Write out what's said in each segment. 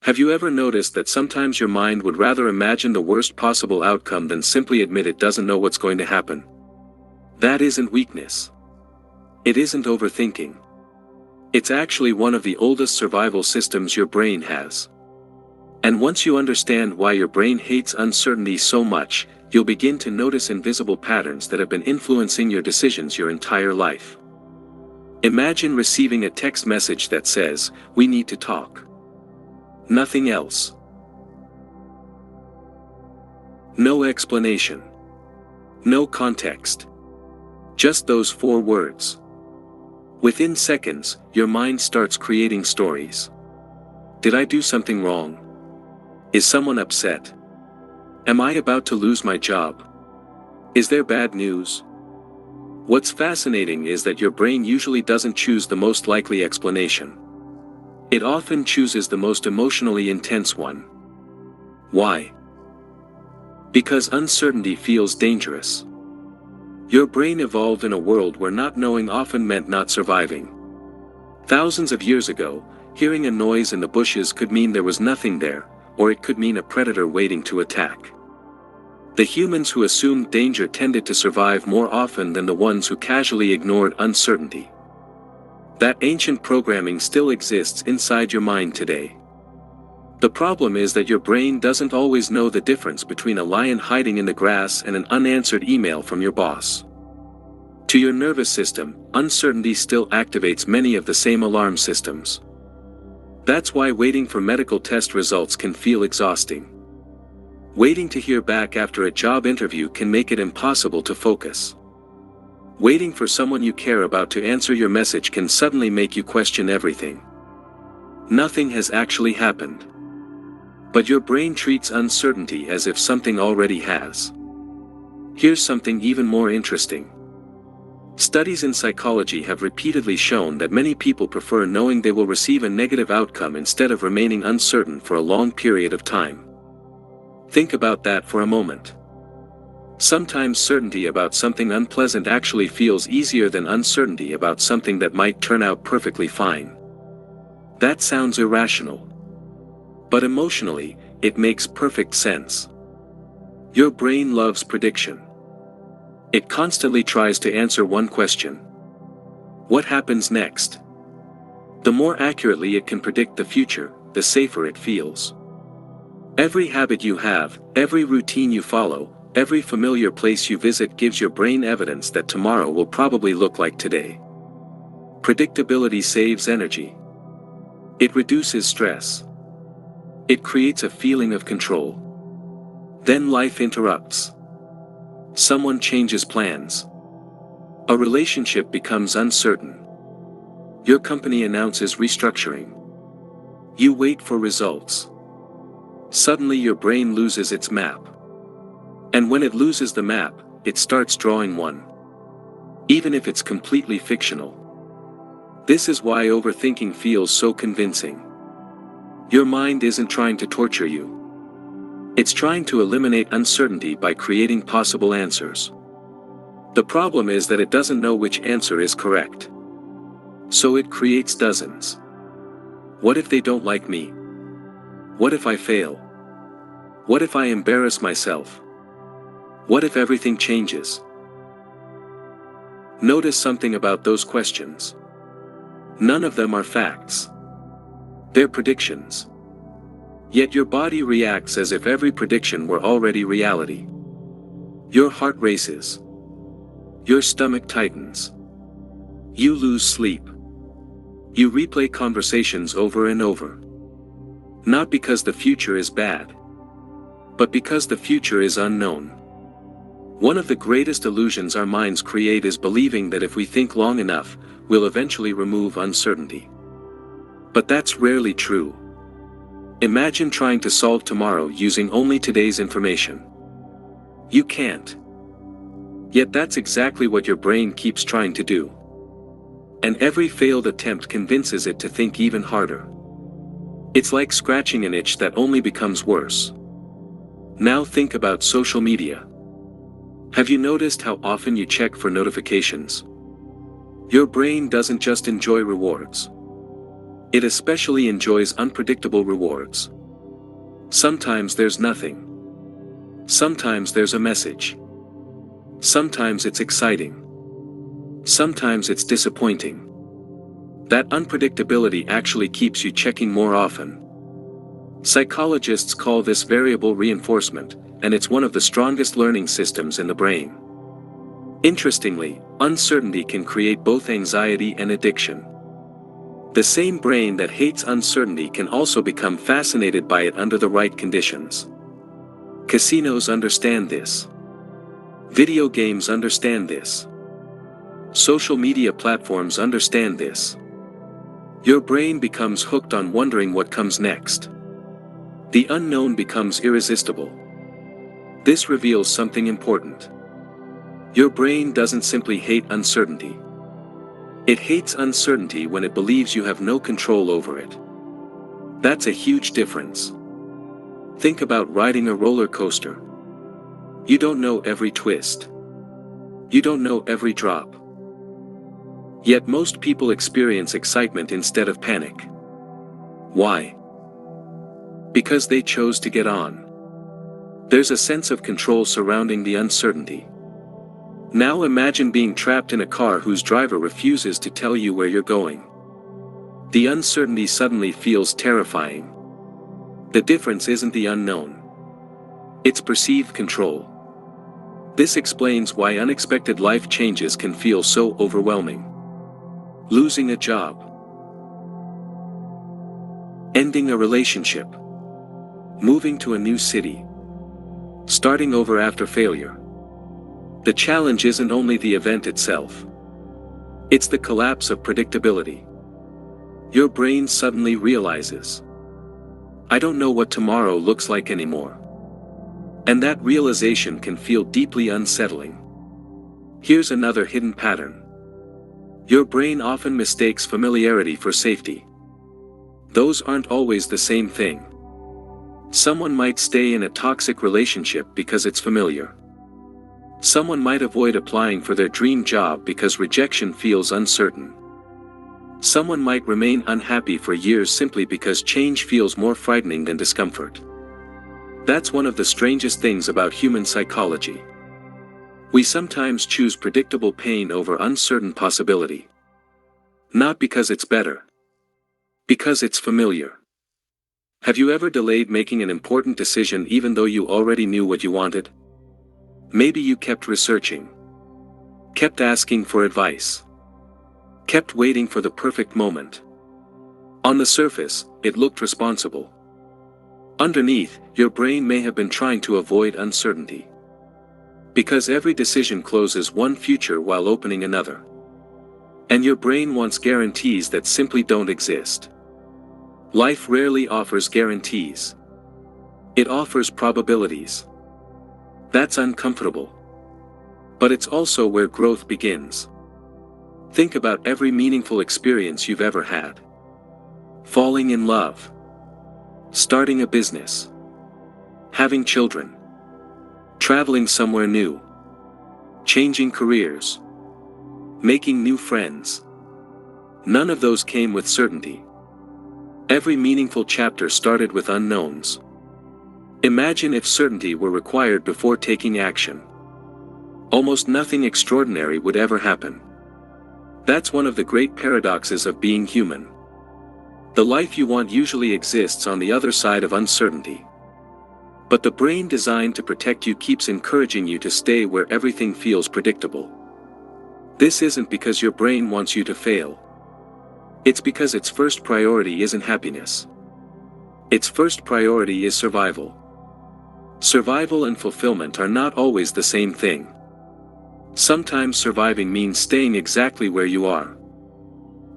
Have you ever noticed that sometimes your mind would rather imagine the worst possible outcome than simply admit it doesn't know what's going to happen? That isn't weakness. It isn't overthinking. It's actually one of the oldest survival systems your brain has. And once you understand why your brain hates uncertainty so much, you'll begin to notice invisible patterns that have been influencing your decisions your entire life. Imagine receiving a text message that says, "We need to talk." Nothing else. No explanation. No context. Just those 4 words. Within seconds, your mind starts creating stories. Did I do something wrong? Is someone upset? Am I about to lose my job? Is there bad news? What's fascinating is that your brain usually doesn't choose the most likely explanation. It often chooses the most emotionally intense one. Why? Because uncertainty feels dangerous. Your brain evolved in a world where not knowing often meant not surviving. Thousands of years ago, hearing a noise in the bushes could mean there was nothing there, or it could mean a predator waiting to attack. The humans who assumed danger tended to survive more often than the ones who casually ignored uncertainty. That ancient programming still exists inside your mind today. The problem is that your brain doesn't always know the difference between a lion hiding in the grass and an unanswered email from your boss. To your nervous system, uncertainty still activates many of the same alarm systems. That's why waiting for medical test results can feel exhausting. Waiting to hear back after a job interview can make it impossible to focus. Waiting for someone you care about to answer your message can suddenly make you question everything. Nothing has actually happened. But your brain treats uncertainty as if something already has. Here's something even more interesting. Studies in psychology have repeatedly shown that many people prefer knowing they will receive a negative outcome instead of remaining uncertain for a long period of time. Think about that for a moment. Sometimes certainty about something unpleasant actually feels easier than uncertainty about something that might turn out perfectly fine. That sounds irrational. But emotionally, it makes perfect sense. Your brain loves prediction. It constantly tries to answer one question. What happens next? The more accurately it can predict the future, the safer it feels. Every habit you have, every routine you follow, every familiar place you visit gives your brain evidence that tomorrow will probably look like today. Predictability saves energy. It reduces stress. It creates a feeling of control. Then life interrupts. Someone changes plans. A relationship becomes uncertain. Your company announces restructuring. You wait for results. Suddenly your brain loses its map. And when it loses the map, it starts drawing one. Even if it's completely fictional. This is why overthinking feels so convincing. Your mind isn't trying to torture you. It's trying to eliminate uncertainty by creating possible answers. The problem is that it doesn't know which answer is correct. So it creates dozens. What if they don't like me? What if I fail? What if I embarrass myself? What if everything changes? Notice something about those questions. None of them are facts. They're predictions. Yet your body reacts as if every prediction were already reality. Your heart races. Your stomach tightens. You lose sleep. You replay conversations over and over. Not because the future is bad, but because the future is unknown. One of the greatest illusions our minds create is believing that if we think long enough, we'll eventually remove uncertainty. But that's rarely true. Imagine trying to solve tomorrow using only today's information. You can't. Yet that's exactly what your brain keeps trying to do. And every failed attempt convinces it to think even harder. It's like scratching an itch that only becomes worse. Now think about social media. Have you noticed how often you check for notifications? Your brain doesn't just enjoy rewards. It especially enjoys unpredictable rewards. Sometimes there's nothing. Sometimes there's a message. Sometimes it's exciting. Sometimes it's disappointing. That unpredictability actually keeps you checking more often. Psychologists call this variable reinforcement, and it's one of the strongest learning systems in the brain. Interestingly, uncertainty can create both anxiety and addiction. The same brain that hates uncertainty can also become fascinated by it under the right conditions. Casinos understand this. Video games understand this. Social media platforms understand this. Your brain becomes hooked on wondering what comes next. The unknown becomes irresistible. This reveals something important. Your brain doesn't simply hate uncertainty. It hates uncertainty when it believes you have no control over it. That's a huge difference. Think about riding a roller coaster. You don't know every twist. You don't know every drop. Yet most people experience excitement instead of panic. Why? Because they chose to get on. There's a sense of control surrounding the uncertainty. Now imagine being trapped in a car whose driver refuses to tell you where you're going. The uncertainty suddenly feels terrifying. The difference isn't the unknown. It's perceived control. This explains why unexpected life changes can feel so overwhelming. Losing a job. Ending a relationship. Moving to a new city. Starting over after failure. The challenge isn't only the event itself. It's the collapse of predictability. Your brain suddenly realizes, I don't know what tomorrow looks like anymore. And that realization can feel deeply unsettling. Here's another hidden pattern. Your brain often mistakes familiarity for safety. Those aren't always the same thing. Someone might stay in a toxic relationship because it's familiar. Someone might avoid applying for their dream job because rejection feels uncertain. Someone might remain unhappy for years simply because change feels more frightening than discomfort. That's one of the strangest things about human psychology. We sometimes choose predictable pain over uncertain possibility. Not because it's better. Because it's familiar. Have you ever delayed making an important decision even though you already knew what you wanted? Maybe you kept researching. Kept asking for advice. Kept waiting for the perfect moment. On the surface, it looked responsible. Underneath, your brain may have been trying to avoid uncertainty. Because every decision closes one future while opening another. And your brain wants guarantees that simply don't exist. Life rarely offers guarantees. It offers probabilities. That's uncomfortable. But it's also where growth begins. Think about every meaningful experience you've ever had. Falling in love. Starting a business. Having children. Traveling somewhere new. Changing careers. Making new friends. None of those came with certainty. Every meaningful chapter started with unknowns. Imagine if certainty were required before taking action. Almost nothing extraordinary would ever happen. That's one of the great paradoxes of being human. The life you want usually exists on the other side of uncertainty. But the brain designed to protect you keeps encouraging you to stay where everything feels predictable. This isn't because your brain wants you to fail. It's because its first priority isn't happiness. Its first priority is survival. Survival and fulfillment are not always the same thing. Sometimes surviving means staying exactly where you are.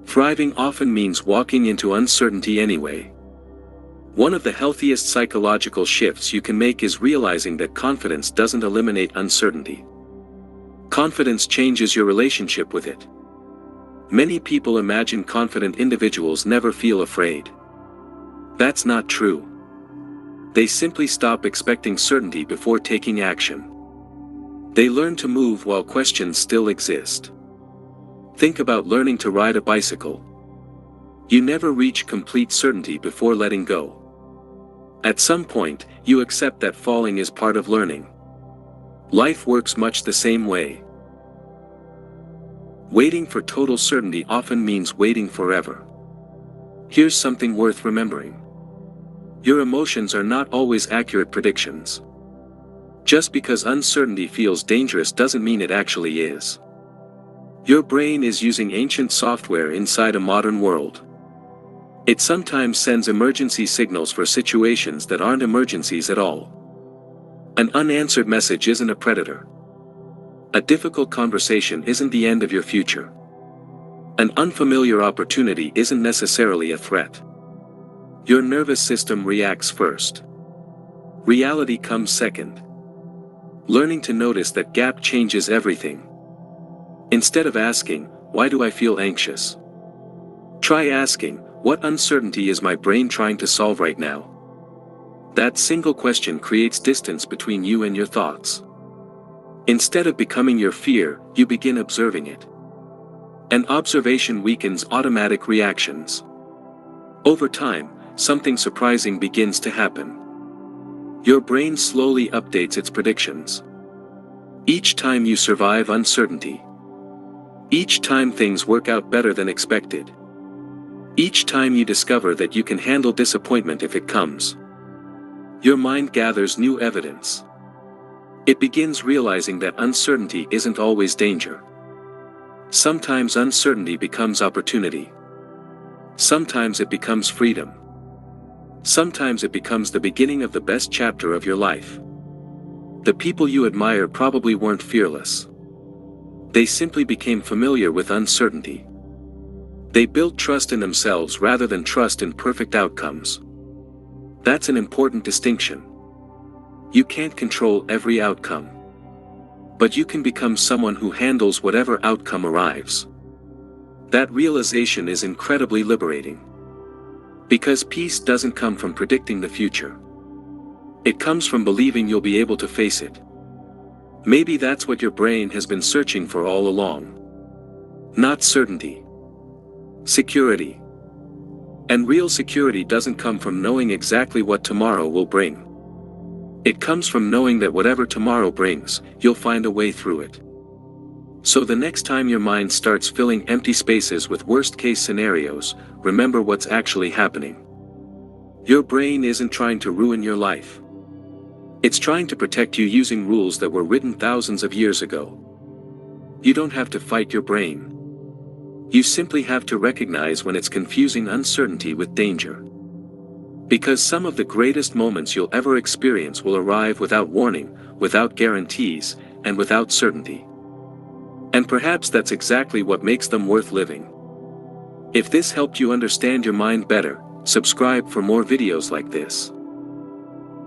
Thriving often means walking into uncertainty anyway. One of the healthiest psychological shifts you can make is realizing that confidence doesn't eliminate uncertainty. Confidence changes your relationship with it. Many people imagine confident individuals never feel afraid. That's not true. They simply stop expecting certainty before taking action. They learn to move while questions still exist. Think about learning to ride a bicycle. You never reach complete certainty before letting go. At some point, you accept that falling is part of learning. Life works much the same way. Waiting for total certainty often means waiting forever. Here's something worth remembering. Your emotions are not always accurate predictions. Just because uncertainty feels dangerous doesn't mean it actually is. Your brain is using ancient software inside a modern world. It sometimes sends emergency signals for situations that aren't emergencies at all. An unanswered message isn't a predator. A difficult conversation isn't the end of your future. An unfamiliar opportunity isn't necessarily a threat. Your nervous system reacts first. Reality comes second. Learning to notice that gap changes everything. Instead of asking, "Why do I feel anxious?" try asking, "What uncertainty is my brain trying to solve right now?" That single question creates distance between you and your thoughts. Instead of becoming your fear, you begin observing it. And observation weakens automatic reactions. Over time, something surprising begins to happen. Your brain slowly updates its predictions. Each time you survive uncertainty. Each time things work out better than expected. Each time you discover that you can handle disappointment if it comes. Your mind gathers new evidence. It begins realizing that uncertainty isn't always danger. Sometimes uncertainty becomes opportunity. Sometimes it becomes freedom. Sometimes it becomes the beginning of the best chapter of your life. The people you admire probably weren't fearless. They simply became familiar with uncertainty. They built trust in themselves rather than trust in perfect outcomes. That's an important distinction. You can't control every outcome. But you can become someone who handles whatever outcome arrives. That realization is incredibly liberating. Because peace doesn't come from predicting the future. It comes from believing you'll be able to face it. Maybe that's what your brain has been searching for all along. Not certainty. Security. And real security doesn't come from knowing exactly what tomorrow will bring. It comes from knowing that whatever tomorrow brings, you'll find a way through it. So the next time your mind starts filling empty spaces with worst-case scenarios, remember what's actually happening. Your brain isn't trying to ruin your life. It's trying to protect you using rules that were written thousands of years ago. You don't have to fight your brain. You simply have to recognize when it's confusing uncertainty with danger. Because some of the greatest moments you'll ever experience will arrive without warning, without guarantees, and without certainty. And perhaps that's exactly what makes them worth living. If this helped you understand your mind better, subscribe for more videos like this.